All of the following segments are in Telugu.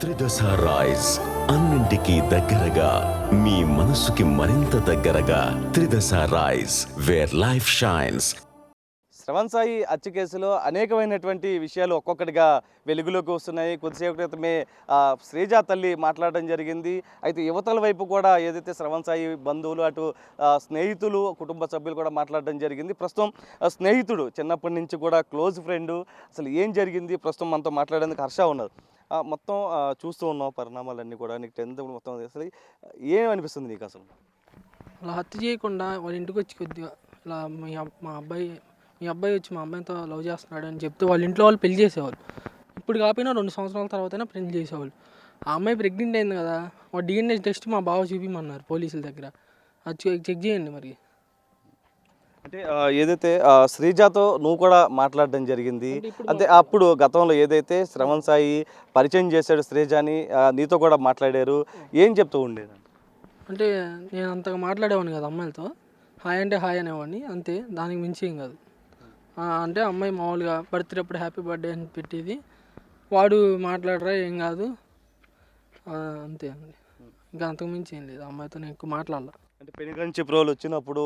త్రిదశ రైస్ అన్నింటికీ దగ్గరగా మీ మనసుకి మరింత దగ్గరగా Tridasha rice where life shines. Shravan Sai హత్య కేసులో అనేకమైనటువంటి విషయాలు ఒక్కొక్కటిగా వెలుగులోకి వస్తున్నాయి. కొద్దిసేపు క్రితమే శ్రీజ తల్లి మాట్లాడడం జరిగింది. అయితే యువతల వైపు కూడా ఏదైతే శ్రవణ్ సాయి బంధువులు అటు స్నేహితులు కుటుంబ సభ్యులు కూడా మాట్లాడడం జరిగింది. ప్రస్తుతం స్నేహితుడు చిన్నప్పటి నుంచి కూడా క్లోజ్ ఫ్రెండ్, అసలు ఏం జరిగింది ప్రస్తుతం మనతో మాట్లాడేందుకు హర్ష ఉన్నారు. మొత్తం చూస్తూ ఉన్నాం పరిణామాలన్నీ కూడా. నీకు 10th మొత్తం అసలు ఏమనిపిస్తుంది నీకు అసలు? అలా హత్య చేయకుండా వాళ్ళ ఇంటికి వచ్చి కొద్దిగా ఇలా మా అబ్బాయి వచ్చి మా అమ్మాయితో లవ్ చేస్తున్నాడు అని చెప్తే వాళ్ళ ఇంట్లో వాళ్ళు పెళ్లి చేసేవాళ్ళు. ఇప్పుడు కాకపోయినా 2 సంవత్సరాల తర్వాతైనా పెళ్లి చేసేవాళ్ళు. ఆ అమ్మాయి ప్రెగ్నెంట్ అయింది కదా, ఒక DNA టెస్ట్ మా బావ చూపించమన్నారు పోలీసుల దగ్గర. అది చెక్ చేయండి మరి. అంటే ఏదైతే శ్రీజాతో నువ్వు కూడా మాట్లాడడం జరిగింది. అంటే అప్పుడు గతంలో ఏదైతే శ్రవణ్ సాయి పరిచయం చేశాడు శ్రీజాని, నీతో కూడా మాట్లాడారు, ఏం చెప్తూ ఉండేది? అంటే నేను అంతగా మాట్లాడేవాడిని కదా అమ్మాయిలతో. హాయ్ అంటే హాయ్ అనేవాడిని అంతే, దానికి మించి ఏం కాదు. అంటే అమ్మాయి మామూలుగా బర్త్డే అప్పుడు హ్యాపీ బర్త్డే అని పెట్టేది. వాడు మాట్లాడరా ఏం కాదు అంతే అండి. ఇంకా అంతకు మించి ఏం లేదు. అమ్మాయితో నేను ఎక్కువ మాట్లాడాల. అంటే పెనుగంచి ప్రోలు వచ్చినప్పుడు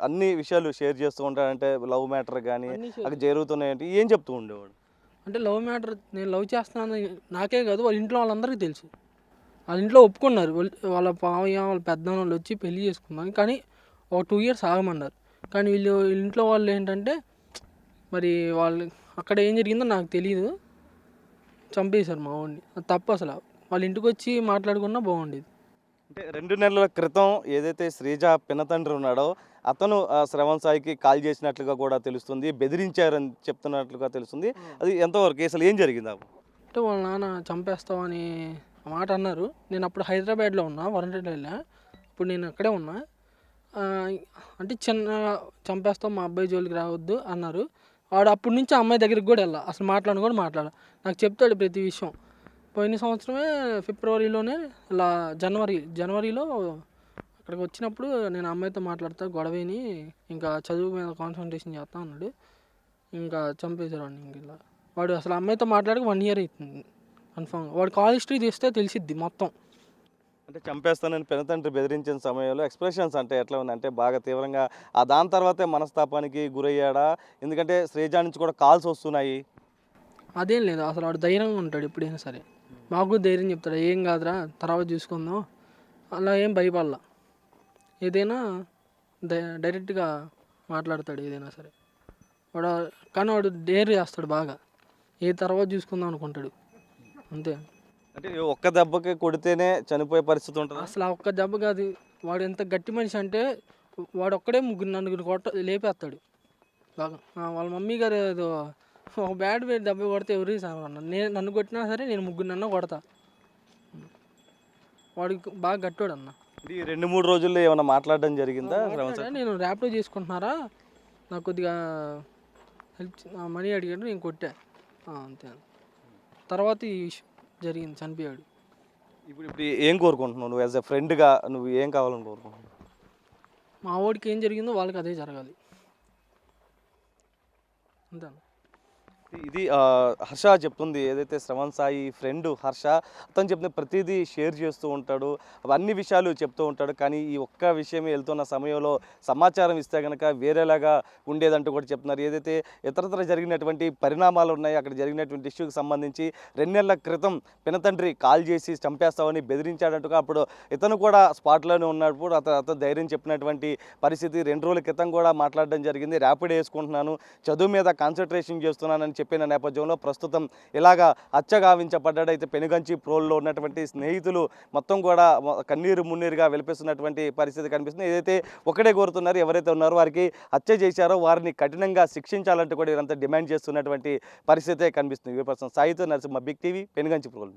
అన్ని విషయాలు షేర్ చేస్తూ ఉంటాడంటే లవ్ మ్యాటర్ కానీ అక్కడ జరుగుతున్నాయంటే ఏం చెప్తూ ఉండేవాడు? అంటే లవ్ మ్యాటర్ నేను లవ్ చేస్తున్నాను నాకే కాదు వాళ్ళ ఇంట్లో వాళ్ళందరికీ తెలుసు. వాళ్ళ ఇంట్లో ఒప్పుకున్నారు. వాళ్ళ పావయ్య వాళ్ళ పెద్దవాళ్ళు వచ్చి పెళ్లి చేసుకున్నాను, కానీ ఒక 2 years ఆగమన్నారు. కానీ వీళ్ళ ఇంట్లో వాళ్ళు ఏంటంటే మరి వాళ్ళు అక్కడ ఏం జరిగిందో నాకు తెలియదు, చంపేశారు మా వాడిని. అది తప్పు అసలు. వాళ్ళ ఇంటికి వచ్చి మాట్లాడుకున్నా బాగుండేది. అంటే 2 నెలల క్రితం ఏదైతే శ్రీజ పినతండ్రి ఉన్నాడో అతను శ్రవణ్ సాయికి కాల్ చేసినట్లుగా కూడా తెలుస్తుంది, బెదిరించారని చెప్తున్నట్లుగా తెలుస్తుంది. అది ఎంతవరకు అసలు ఏం జరిగింది? అంటే వాళ్ళ నాన్న చంపేస్తామని మాట అన్నారు. నేను అప్పుడు హైదరాబాద్లో ఉన్నా, వరంగల్ వెళ్ళా. ఇప్పుడు నేను అక్కడే ఉన్నా. అంటే చిన్న చంపేస్తాం మా అబ్బాయి జోలికి రావద్దు అన్నారు. వాడు అప్పటి నుంచి ఆ అమ్మాయి దగ్గరికి కూడా వెళ్ళా, అసలు మాట్లాడను కూడా మాట్లాడా. నాకు చెప్తాడు ప్రతి విషయం. పోయిన సంవత్సరమే ఫిబ్రవరిలోనే ఇలా జనవరిలో అక్కడికి వచ్చినప్పుడు నేను అమ్మాయితో మాట్లాడతా గొడవని, ఇంకా చదువు మీద కాన్సన్ట్రేషన్ చేస్తా అన్నాడు. ఇంకా చంపేశారు వాడిని. ఇంక ఇలా వాడు అసలు అమ్మాయితో మాట్లాడక 1 year అవుతుంది కన్ఫామ్గా. వాడు కాల్ హిస్టరీ తీస్తే తెలిసిద్ది మొత్తం. అంటే చంపేస్తానని పినతండ్రి బెదిరించిన సమయంలో ఎక్స్ప్రెషన్స్ అంటే ఎట్లా ఉందంటే బాగా తీవ్రంగా దాని తర్వాతే మనస్తాపానికి గురయ్యాడా? ఎందుకంటే శ్రీజా నుంచి కూడా కాల్స్ వస్తున్నాయి. అదేం లేదు, అసలు వాడు ధైర్యంగా ఉంటాడు ఎప్పుడైనా సరే. మాకు ధైర్యం చెప్తాడు, ఏం కాదురా తర్వాత చూసుకుందాం, అలా ఏం భయపడలా. ఏదైనా డైరెక్ట్గా మాట్లాడతాడు ఏదైనా సరే. కానీ వాడు డేర్ చేస్తాడు బాగా, ఏ తర్వాత చూసుకుందాం అనుకుంటాడు అంతే. అంటే ఒక్క దెబ్బకి కొడితేనే చనిపోయే పరిస్థితి ఉంటుంది. అసలు ఆ ఒక్క దెబ్బ కాదు, వాడు ఎంత గట్టి మనిషి అంటే వాడు ఒక్కడే 3-4 లేపేస్తాడు బాగా. వాళ్ళ మమ్మీ గారు ఏదో ఒక బ్యాట్ వేడి దెబ్బ కొడితే ఎవరు సార్ నన్ను కొట్టినా సరే నేను 3 కొడతా. వాడికి బాగా గట్టాడు అన్న. ఈ 2-3 రోజుల్లో ఏమైనా మాట్లాడడం జరిగిందా? నేను ర్యాపిడో చేసుకుంటున్నారా, నాకు కొద్దిగా హెల్ప్ మనీ అడిగాడు, నేను కొట్టా అంతే. తర్వాత ఈ జరిగింది, చనిపోయాడు. ఇప్పుడు ఏం కోరుకుంటున్నావు నువ్వు యాజ్ ఎ ఫ్రెండ్గా? నువ్వు ఏం కావాలని కోరుకుంటున్నావు? మా వాడికి ఏం జరిగిందో వాళ్ళకి అదే జరగాలి అంతే. ఇది హర్ష చెప్తుంది. ఏదైతే శ్రవణ్ సాయి ఫ్రెండ్ హర్ష, అతను చెప్పిన ప్రతిదీ షేర్ చేస్తూ ఉంటాడు, అన్ని విషయాలు చెప్తూ ఉంటాడు. కానీ ఈ ఒక్క విషయమే వెళ్తున్న సమయంలో సమాచారం ఇస్తే కనుక వేరేలాగా ఉండేదంటూ కూడా చెప్తున్నారు. ఏదైతే ఇతరత్ర జరిగినటువంటి పరిణామాలు ఉన్నాయి, అక్కడ జరిగినటువంటి ఇష్యూకి సంబంధించి 2 నెలల క్రితం పినతండ్రి కాల్ చేసి చంపేస్తామని బెదిరించాడంటుగా. అప్పుడు ఇతను కూడా స్పాట్లోనే ఉన్నప్పుడు అతను ధైర్యం చెప్పినటువంటి పరిస్థితి. 2 రోజుల క్రితం కూడా మాట్లాడడం జరిగింది, ర్యాపిడ్ వేసుకుంటున్నాను, చదువు మీద కాన్సన్ట్రేషన్ చేస్తున్నానని చెప్పిన నేపథ్యంలో ప్రస్తుతం ఇలాగా హత్యగావించబడ్డాడు. అయితే పెనుగంచి ప్రోల్లో ఉన్నటువంటి స్నేహితులు మొత్తం కూడా కన్నీరు మున్నీరుగా వెలిపిస్తున్నటువంటి పరిస్థితి కనిపిస్తుంది. ఏదైతే ఒకటే కోరుతున్నారు, ఎవరైతే ఉన్నారో వారికి హత్య చేశారో వారిని కఠినంగా శిక్షించాలంటూ కూడా వీరంతా డిమాండ్ చేస్తున్నటువంటి పరిస్థితే కనిపిస్తుంది. సాయితో నరసింహ, బిగ్ టీవీ, పెనుగంచి ప్రోల్.